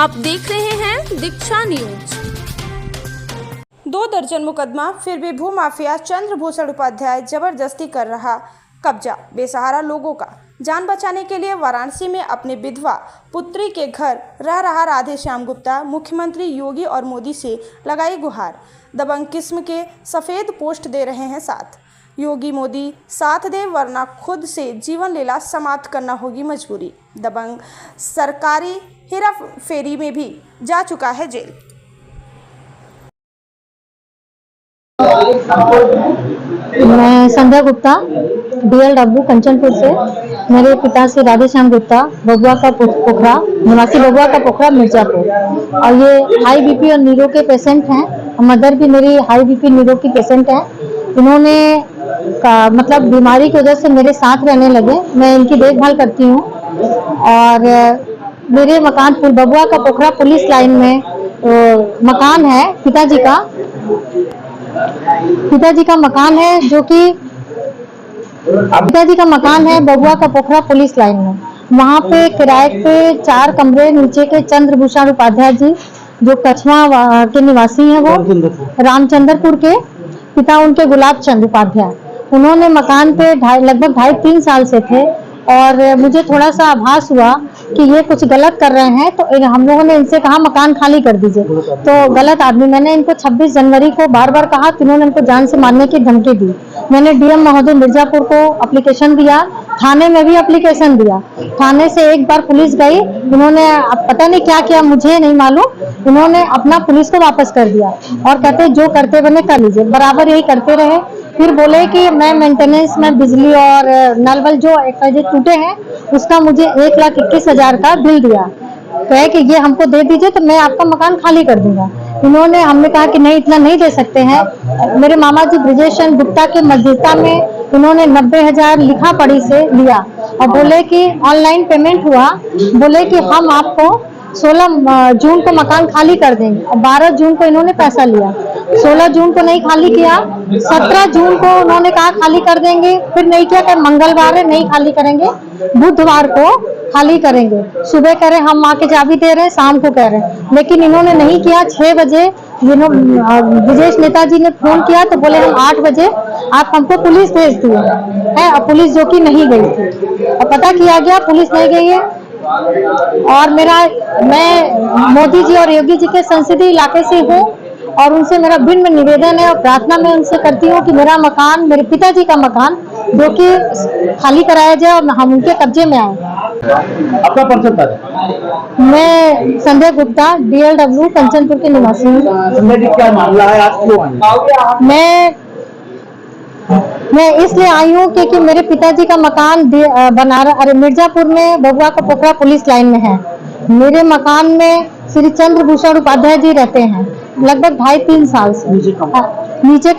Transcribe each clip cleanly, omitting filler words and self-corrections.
आप देख रहे हैं दीक्षा न्यूज। 2 दर्जन मुकदमा, फिर भी भूमाफिया चंद्रभूषण उपाध्याय जबरदस्ती कर रहा कब्जा। बेसहारा लोगों का जान बचाने के लिए वाराणसी में अपने विधवा पुत्री के घर रह रहा राधेश्याम गुप्ता मुख्यमंत्री योगी और मोदी से लगाई गुहार। दबंग किस्म के सफ़ेद पोस्ट दे रहे हैं साथ। योगी मोदी साथ दे वरना खुद से जीवन लीला समाप्त करना होगी मजबूरी। दबंग सरकारी हेरा फेरी में भी जा चुका है जेल। मैं संध्या गुप्ता DLW कंचनपुर से। मेरे पिता श्री राधेश्याम गुप्ता बबुआ का पोखरा निवासी, बबुआ का पोखरा मिर्जापुर, और ये हाई बीपी और नीरो के पेशेंट हैं। मदर भी मेरी हाई बीपी नीरो की पेशेंट है। इन्होंने मतलब बीमारी की वजह से मेरे साथ रहने लगे। मैं इनकी देखभाल करती हूँ और मेरे मकान बबुआ का पोखरा पुलिस लाइन में मकान है। पिताजी का मकान है, जो कि पिताजी का मकान है बबुआ का पोखरा पुलिस लाइन में। वहाँ पे किराए पे 4 कमरे नीचे के चंद्रभूषण उपाध्याय जी, जो कछवा के निवासी हैं, वो रामचंद्रपुर के, पिता उनके गुलाब चंद उपाध्याय। उन्होंने मकान पे लगभग 2.5-3 साल से थे और मुझे थोड़ा सा आभास हुआ कि ये कुछ गलत कर रहे हैं, तो हम लोगों ने इनसे कहा मकान खाली कर दीजिए। तो गलत आदमी, मैंने इनको 26 जनवरी को बार बार कहा कि इन्होंने इनको जान से मारने की धमकी दी। मैंने DM महोदय मिर्जापुर को एप्लीकेशन दिया, थाने में भी एप्लीकेशन दिया। थाने से एक बार पुलिस गई, इन्होंने पता नहीं क्या किया, मुझे नहीं मालूम, इन्होंने अपना पुलिस को वापस कर दिया और कहते जो करते बने कर लीजिए। बराबर यही करते रहे। फिर बोले कि मैं मेंटेनेंस में बिजली और नल वल जो टूटे हैं उसका मुझे 1,21,000 का बिल दिया। कहे कि ये हमको दे दीजिए तो मैं आपका मकान खाली कर दूंगा। हमने कहा कि नहीं, इतना नहीं दे सकते हैं। मेरे मामा जी ब्रिजेश चंद्र गुप्ता के मस्जिदा में इन्होंने 90,000 लिखा पढ़ी से लिया और बोले कि ऑनलाइन पेमेंट हुआ। बोले कि हम आपको 16 जून को मकान खाली कर देंगे और 12 जून को इन्होंने पैसा लिया। 16 जून को नहीं खाली किया, 17 जून को उन्होंने कहा खाली कर देंगे, फिर नहीं किया। कि मंगलवार है, नहीं खाली करेंगे, बुधवार को खाली करेंगे। सुबह कह रहे हम आके चाबी दे रहे हैं, शाम को कह रहे हैं, लेकिन इन्होंने नहीं किया। 6 बजे विजेश नेताजी ने फोन किया तो बोले हम 8 बजे आप हमको पुलिस भेज दिए है, और पुलिस जो कि नहीं गई थी और पता किया गया पुलिस नहीं गई है। और मैं मोदी जी और योगी जी के संसदीय इलाके से हूँ और उनसे मेरा भिन्न निवेदन है और प्रार्थना मैं उनसे करती हूँ कि मेरा मकान, मेरे पिताजी का मकान जो कि खाली कराया जाए और हम उनके कब्जे में आए। आपका परिचय है? मैं संध्या गुप्ता DLW कंचनपुर की निवासी हूँ। क्या मामला है, आज क्यों आई? मैं इसलिए आई हूँ क्योंकि मेरे पिताजी का मकान मिर्जापुर में बबुआ का पोखरा पुलिस लाइन में है। मेरे मकान में श्री चंद्रभूषण उपाध्याय जी रहते हैं लगभग 2.5-3 साल से। नीचे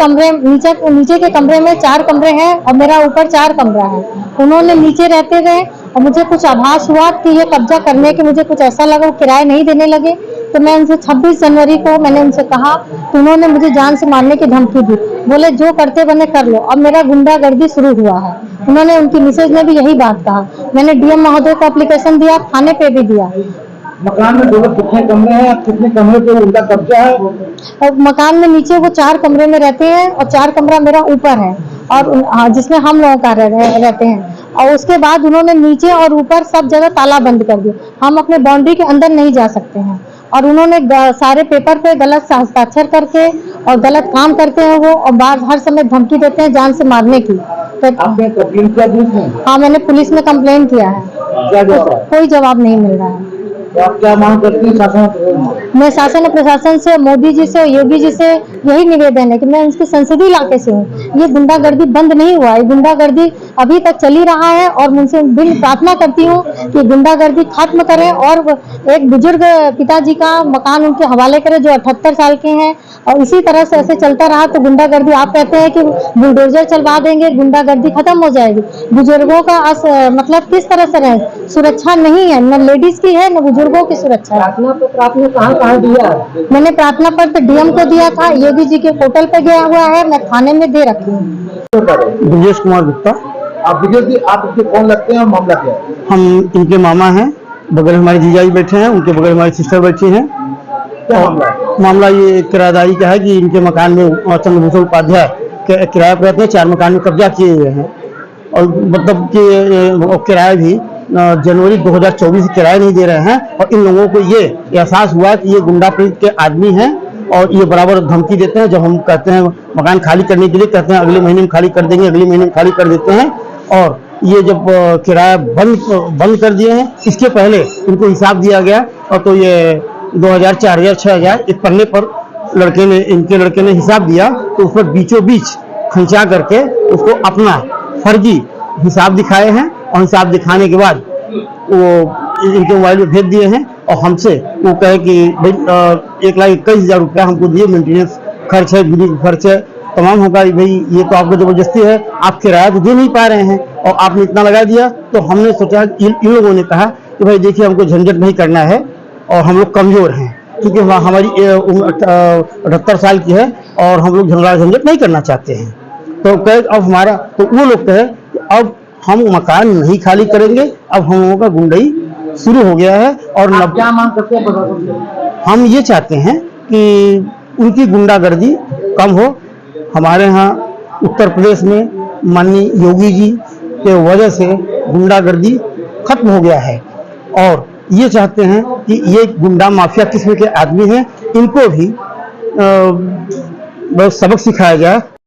के कमरे में 4 कमरे हैं और मेरा ऊपर 4 कमरा है। उन्होंने नीचे रहते रहे और मुझे कुछ आभास हुआ कि ये कब्जा करने के, मुझे कुछ ऐसा लगा वो किराए नहीं देने लगे। तो मैं उनसे 26 जनवरी को मैंने उनसे कहा तो उन्होंने मुझे जान से मारने की धमकी दी। बोले जो करते बने कर लो। अब मेरा गुंडागर्दी शुरू हुआ है। उन्होंने, उनकी मिसेज ने भी यही बात कहा। मैंने DM महोदय को एप्लीकेशन दिया, थाने पे भी दिया। मकान में कितने कमरे हैं, कितने कमरे पे उनका कब्जा है? और मकान में नीचे वो 4 कमरे में रहते हैं और 4 कमरा मेरा ऊपर है और जिसमें हम लोगों का रहते हैं। और उसके बाद उन्होंने नीचे और ऊपर सब जगह ताला बंद कर दिया। हम अपने बाउंड्री के अंदर नहीं जा सकते हैं और उन्होंने सारे पेपर पे गलत हस्ताक्षर करके और गलत काम करते हैं वो, और हर समय धमकी देते हैं जान से मारने की। तो आपने कंप्लेन किया पुलिस में? हाँ, मैंने पुलिस में कंप्लेन किया है। कोई जवाब नहीं मिल रहा है। आप क्या मांग करती हैं शासन? मैं शासन और प्रशासन से, मोदी जी से, योगी जी से यही निवेदन है कि मैं उनके संसदीय इलाके से हूँ। ये गुंडागर्दी बंद नहीं हुआ है, गुंडागर्दी अभी तक चली रहा है और उनसे दिन प्रार्थना करती हूँ कि गुंडागर्दी खत्म करें और एक बुजुर्ग पिताजी का मकान उनके हवाले करें जो 78 साल के हैं। और इसी तरह से ऐसे चलता रहा तो गुंडागर्दी, आप कहते हैं कि बुलडोजर चलवा देंगे, गुंडागर्दी खत्म हो जाएगी। बुजुर्गों का मतलब किस तरह से रहे, सुरक्षा नहीं है, न लेडीज की है न बुजुर्गों की सुरक्षा। प्रार्थना पत्र आपने कहाँ दिया? मैंने प्रार्थना पत्र DM को दिया था, योगी जी के पोर्टल पे गया हुआ है, मैं थाने में दे रखी हूँ। ब्रिजेश कुमार गुप्ता। आप ब्रिजेश जी, आप इनके कौन लगते हैं और मामला क्या है? हम इनके मामा हैं बगल में हमारे जीजा जी बैठे हैं, उनके बगल में हमारी सिस्टर बैठी हैं। क्या मामला है? मामला ये किराएदारी का है कि इनके मकान में चंद्रभूषण उपाध्याय किराए पर रहते हैं, 4 मकान में कब्जा किए हुए हैं और मतलब कि किराया भी जनवरी 2024 से किराया नहीं दे रहे हैं। और इन लोगों को ये एहसास हुआ कि ये गुंडा प्रवृत्ति के आदमी हैं और ये बराबर धमकी देते हैं। जब हम कहते हैं मकान खाली करने के लिए, कहते हैं अगले महीने में खाली कर देंगे, अगले महीने में खाली कर देते हैं। और ये जब किराया बंद कर दिए हैं, इसके पहले इनको हिसाब दिया गया और तो ये 2000, 4000, 6000 एक पन्ने पर इनके लड़के ने हिसाब दिया, तो उस पर बीचों बीच खिंचा करके उसको अपना फर्जी हिसाब दिखाए हैं और हिसाब दिखाने के बाद वो इनके मोबाइल में भेज दिए हैं। और हमसे वो कहे कि भाई 1,21,000 रुपया हमको दिए, मेंटेनेंस खर्च है, बिजली खर्च है, तमाम होगा। भाई ये तो आपको जबरदस्ती है, आप किराया तो दे नहीं पा रहे हैं और आपने इतना लगा दिया। तो हमने सोचा, इन लोगों ने कहा कि भाई देखिए हमको झंझट नहीं करना है और हम लोग कमजोर हैं, क्योंकि हमारी उम्र 78 साल की है और हम लोग झंझट नहीं करना चाहते हैं। तो कहे अब हमारा, तो वो लोग कहे कि अब हम मकान नहीं खाली करेंगे, अब हम लोगों का गुंडई शुरू हो गया है। और क्या मांग करते हैं प्रशासन से? हम ये चाहते हैं कि उनकी गुंडागर्दी कम हो। हमारे यहाँ उत्तर प्रदेश में माननीय योगी जी के वजह से गुंडागर्दी खत्म हो गया है और ये चाहते हैं कि ये गुंडा माफिया किस्म के आदमी हैं, इनको भी सबक सिखाया जाए।